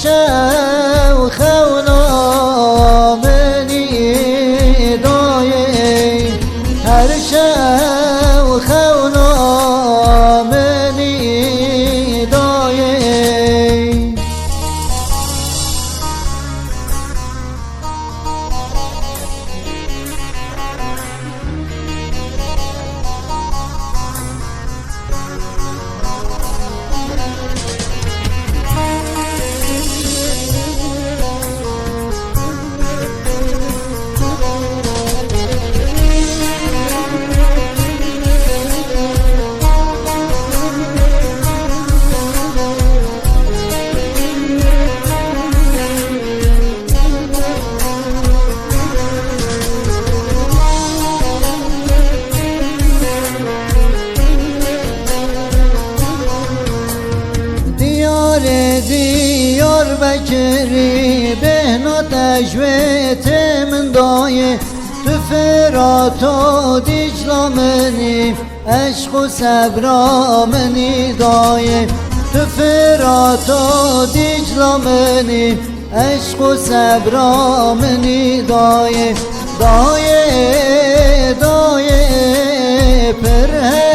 شو خونا منی دایه هر شو خونا منی دایه دیار بکری بهنا تجویت من دایه تو فرات و دیجلا منی عشق و صبرا منی دایه تو فرات و دیجلا منی عشق و صبرا منی دایه دایه دایه پر